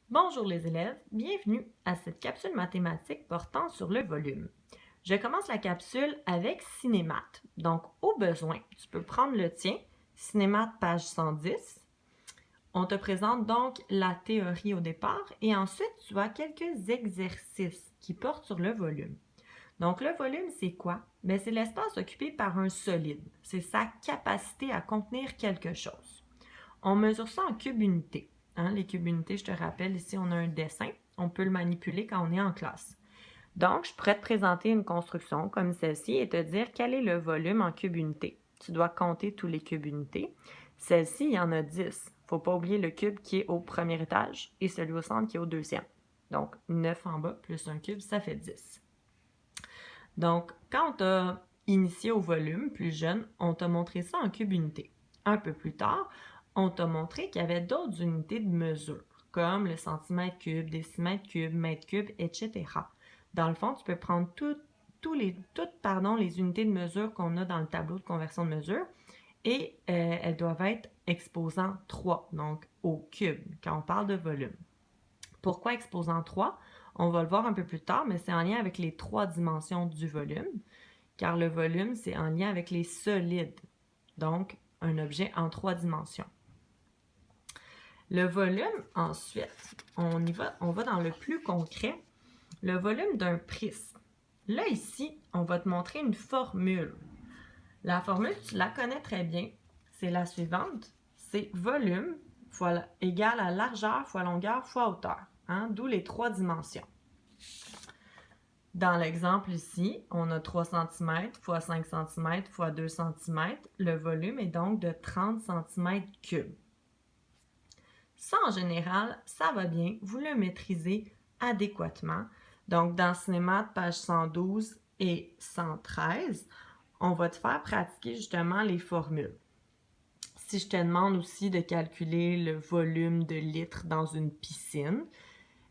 Bonjour les élèves, bienvenue à cette capsule mathématique portant sur le volume. Je commence la capsule avec Cinémat. Donc, au besoin, tu peux prendre le tien, Cinémat page 110. On te présente donc la théorie au départ et ensuite tu as quelques exercices qui portent sur le volume. Donc, le volume, c'est quoi? Bien, c'est l'espace occupé par un solide. C'est sa capacité à contenir quelque chose. On mesure ça en cubes unités. Hein, les cubes unités, je te rappelle, ici, on a un dessin. On peut le manipuler quand on est en classe. Donc, je pourrais te présenter une construction comme celle-ci et te dire quel est le volume en cubes unités. Tu dois compter tous les cubes unités. Celle-ci, il y en a 10. Il ne faut pas oublier le cube qui est au premier étage et celui au centre qui est au deuxième. Donc, 9 en bas plus un cube, ça fait 10. Donc, quand on t'a initié au volume plus jeune, on t'a montré ça en cubes unités. Un peu plus tard, on t'a montré qu'il y avait d'autres unités de mesure, comme le centimètre cube, décimètre cube, mètre cube, etc. Dans le fond, tu peux prendre toutes les unités de mesure qu'on a dans le tableau de conversion de mesure et elles doivent être exposant 3, donc au cube, quand on parle de volume. Pourquoi exposant 3? On va le voir un peu plus tard, mais c'est en lien avec les 3 dimensions du volume, car le volume, c'est en lien avec les solides, donc un objet en 3 dimensions. Le volume, ensuite, on va dans le plus concret, le volume d'un prisme. Là, ici, on va te montrer une formule. La formule, tu la connais très bien, c'est la suivante, c'est volume égale à largeur fois longueur fois hauteur, hein, d'où les 3 dimensions. Dans l'exemple ici, on a 3 cm fois 5 cm fois 2 cm. Le volume est donc de 30 cm3. Ça, en général, ça va bien. Vous le maîtrisez adéquatement. Donc, dans Cinémat, page 112 et 113, on va te faire pratiquer justement les formules. Si je te demande aussi de calculer le volume de litres dans une piscine,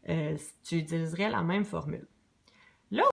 tu utiliserais la même formule.